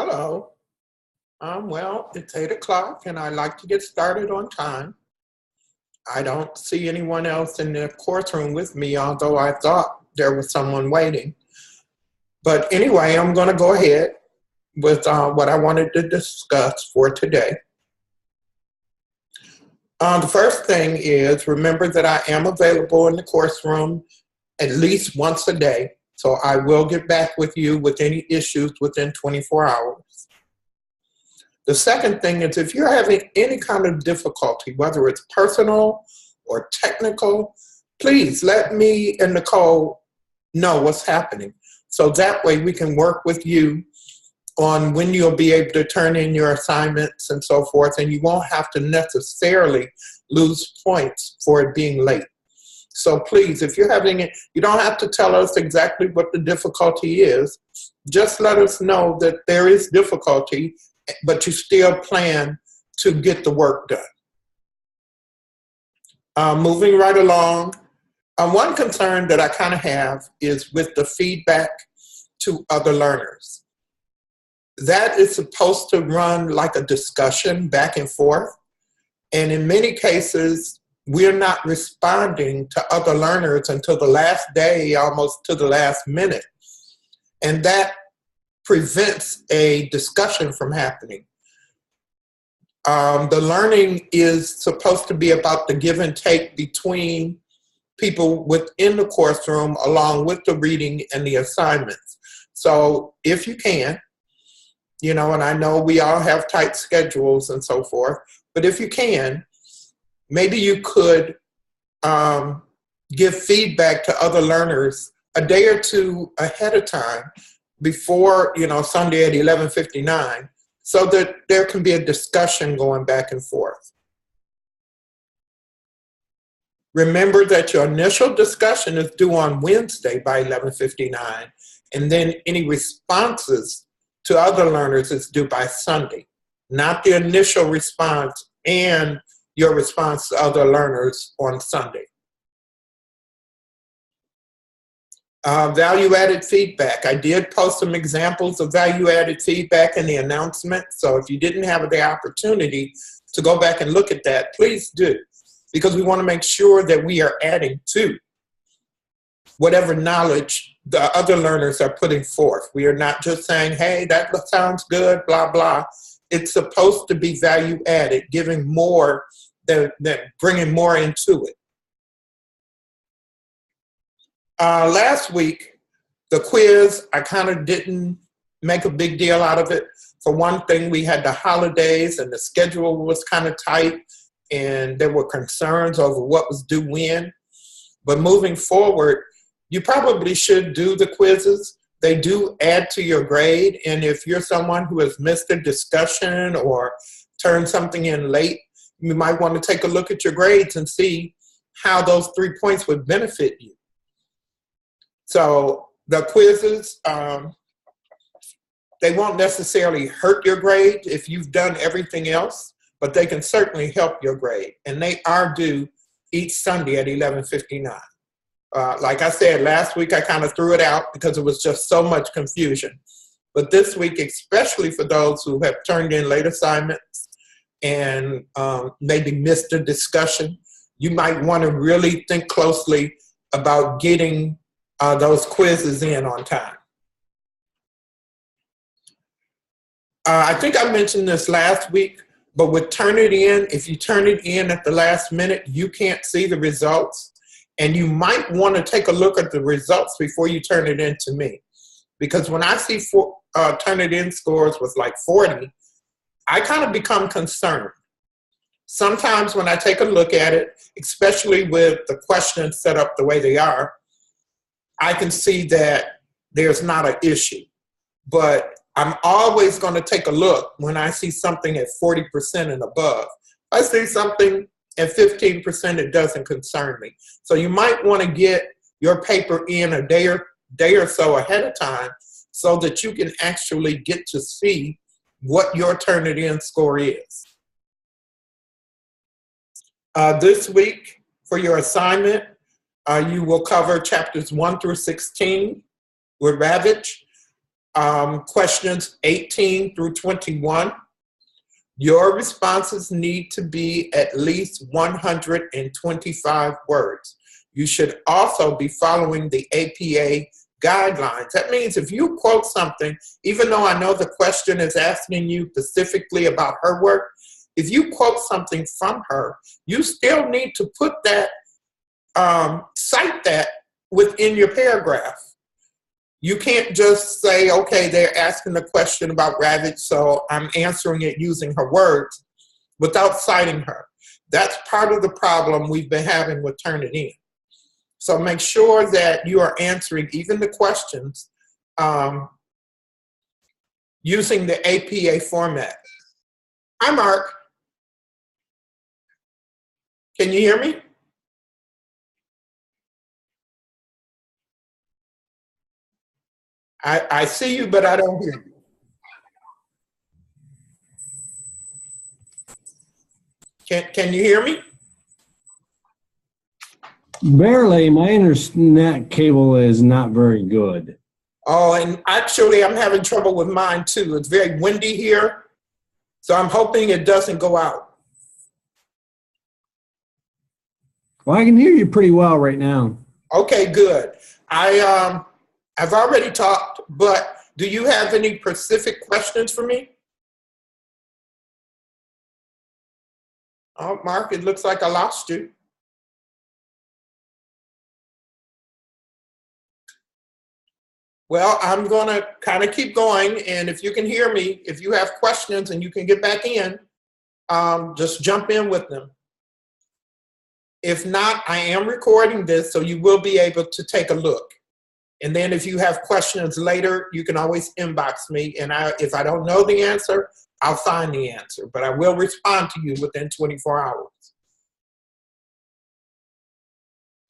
Hello. Well, it's 8 o'clock and I like to get started on time. I don't see anyone else in the courtroom with me, although I thought there was someone waiting. But anyway, I'm going to go ahead with what I wanted to discuss for today. The first thing is remember that I am available in the courtroom at least once a day. So I will get back with you with any issues within 24 hours. The second thing is if you're having any kind of difficulty, whether it's personal or technical, please let me and Nicole know what's happening. So that way we can work with you on when you'll be able to turn in your assignments and so forth, and you won't have to necessarily lose points for it being late. So please, if you're having it, you don't have to tell us exactly what the difficulty is. Just let us know that there is difficulty, but you still plan to get the work done. Moving right along, one concern that I kind of have is with the feedback to other learners. That is supposed to run like a discussion back and forth, and in many cases, we're not responding to other learners until the last day, almost to the last minute, and that prevents a discussion from happening. The learning is supposed to be about the give and take between people within the courtroom along with the reading and the assignments. So if you can, and I know we all have tight schedules and so forth, but if you can, maybe you could give feedback to other learners a day or two ahead of time before, Sunday at 11:59, so that there can be a discussion going back and forth. Remember that your initial discussion is due on Wednesday by 11:59, and then any responses to other learners is due by Sunday, not the initial response and your response to other learners on Sunday. Value-added feedback. I did post some examples of value-added feedback in the announcement, so if you didn't have the opportunity to go back and look at that, please do, because we want to make sure that we are adding to whatever knowledge the other learners are putting forth. We are not just saying, hey, that sounds good, blah, blah. It's supposed to be value-added, giving more, than bringing more into it. Last week, the quiz, I kind of didn't make a big deal out of it. For one thing, we had the holidays and the schedule was kind of tight and there were concerns over what was due when. But moving forward, you probably should do the quizzes. They do add to your grade, and if you're someone who has missed a discussion or turned something in late, you might want to take a look at your grades and see how those 3 points would benefit you. So the quizzes, they won't necessarily hurt your grade if you've done everything else, but they can certainly help your grade. And they are due each Sunday at 11:59. Like I said, last week I kind of threw it out because it was just so much confusion. But this week, especially for those who have turned in late assignments and maybe missed a discussion, you might want to really think closely about getting those quizzes in on time. I think I mentioned this last week, but with Turnitin, if you turn it in at the last minute, you can't see the results. And you might want to take a look at the results before you turn it in to me. Because when I see Turnitin scores with like 40, I kind of become concerned. Sometimes when I take a look at it, especially with the questions set up the way they are, I can see that there's not an issue. But I'm always going to take a look when I see something at 40% and above. If I see something at 15%, it doesn't concern me. So you might want to get your paper in a day or so ahead of time so that you can actually get to see what your Turnitin score is. This week, for your assignment, you will cover chapters 1 through 16 with Ravitch. questions 18 through 21. Your responses need to be at least 125 words. You should also be following the APA guidelines. That means if you quote something, even though I know the question is asking you specifically about her work, if you quote something from her, you still need to put that, cite that within your paragraph. You can't just say, okay, they're asking the question about Ravitch, so I'm answering it using her words without citing her. That's part of the problem we've been having with Turnitin. So make sure that you are answering even the questions using the APA format. Hi, Mark. Can you hear me? I see you, but I don't hear you. Can you hear me? Barely. My internet cable is not very good. Oh, and actually I'm having trouble with mine too. It's very windy here, so I'm hoping it doesn't go out. Well, I can hear you pretty well right now. Okay, good. I've already talked, but do you have any specific questions for me? Oh, Mark, it looks like I lost you. Well, I'm going to kind of keep going, and if you can hear me, if you have questions and you can get back in, just jump in with them. If not, I am recording this, so you will be able to take a look. And then if you have questions later, you can always inbox me, and if I don't know the answer, I'll find the answer, but I will respond to you within 24 hours.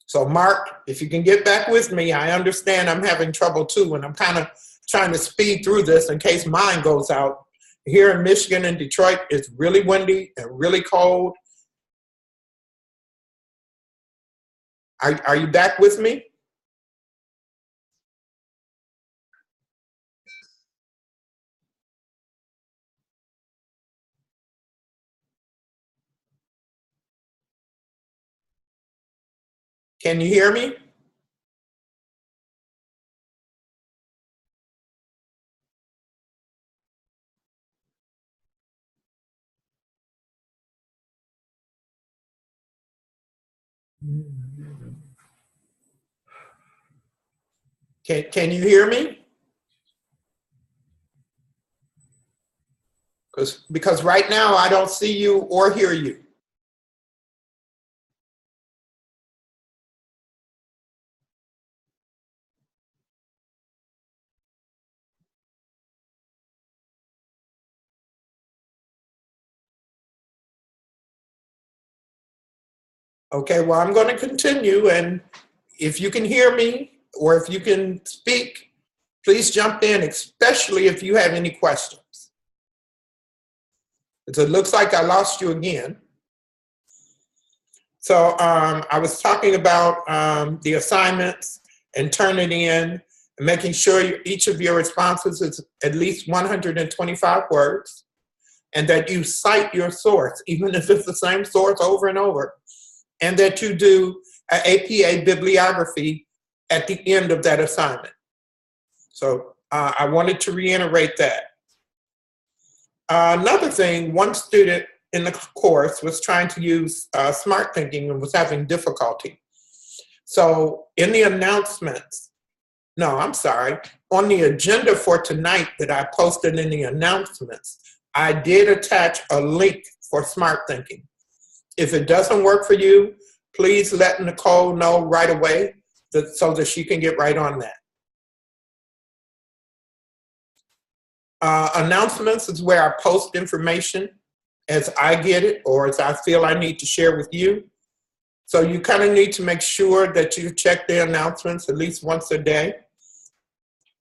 So Mark, if you can get back with me, I understand I'm having trouble too, and I'm kind of trying to speed through this in case mine goes out. Here in Michigan and Detroit, it's really windy and really cold. Are you back with me? Can you hear me? Can you hear me? Because right now I don't see you or hear you. Okay, well, I'm going to continue, and if you can hear me or if you can speak, please jump in, especially if you have any questions. It looks like I lost you again. So I was talking about the assignments and Turnitin and making sure each of your responses is at least 125 words, and that you cite your source, even if it's the same source over and over, and that you do an APA bibliography at the end of that assignment. So I wanted to reiterate that. Another thing, one student in the course was trying to use smart thinking and was having difficulty. So in the announcements, no, I'm sorry, on the agenda for tonight that I posted in the announcements, I did attach a link for smart thinking. If it doesn't work for you, please let Nicole know right away so that she can get right on that. Announcements is where I post information as I get it or as I feel I need to share with you. So you kind of need to make sure that you check the announcements at least once a day.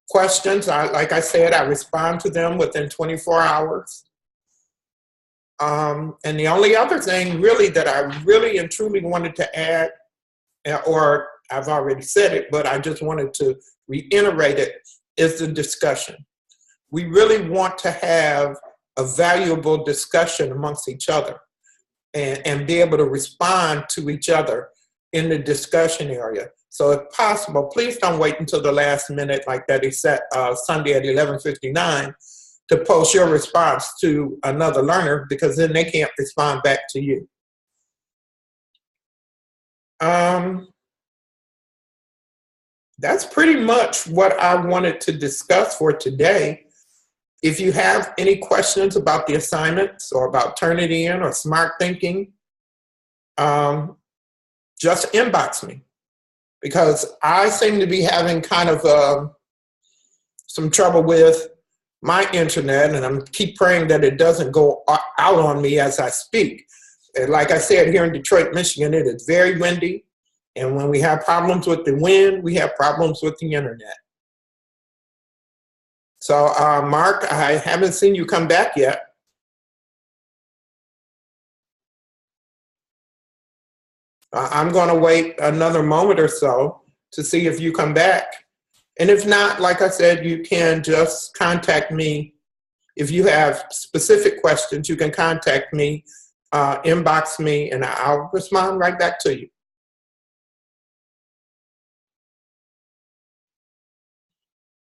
Questions, like I said, I respond to them within 24 hours. And the only other thing really that I really and truly wanted to add, or I've already said it, but I just wanted to reiterate it, is the discussion. we really want to have a valuable discussion amongst each other and be able to respond to each other in the discussion area. So if possible, please don't wait until the last minute like that is set Sunday at 11:59 to post your response to another learner, because then they can't respond back to you. That's pretty much what I wanted to discuss for today. If you have any questions about the assignments or about Turnitin or Smart Thinking, just inbox me, because I seem to be having kind of some trouble with my internet, and I'm keep praying that it doesn't go out on me as I speak. And like I said, here in Detroit, Michigan, it is very windy. And when we have problems with the wind, we have problems with the internet. So, Mark, I haven't seen you come back yet. I'm going to wait another moment or so to see if you come back. And if not, like I said, you can just contact me. If you have specific questions, you can contact me, inbox me, and I'll respond right back to you.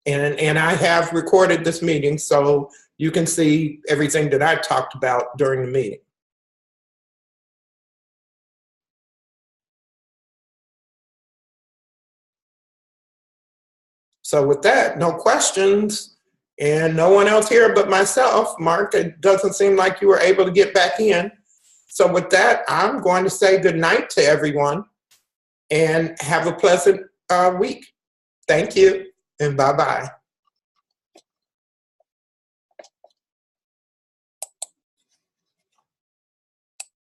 And I have recorded this meeting, so you can see everything that I talked about during the meeting. So with that, no questions, and no one else here but myself. Mark, it doesn't seem like you were able to get back in. So with that, I'm going to say good night to everyone and have a pleasant week. Thank you, and bye-bye.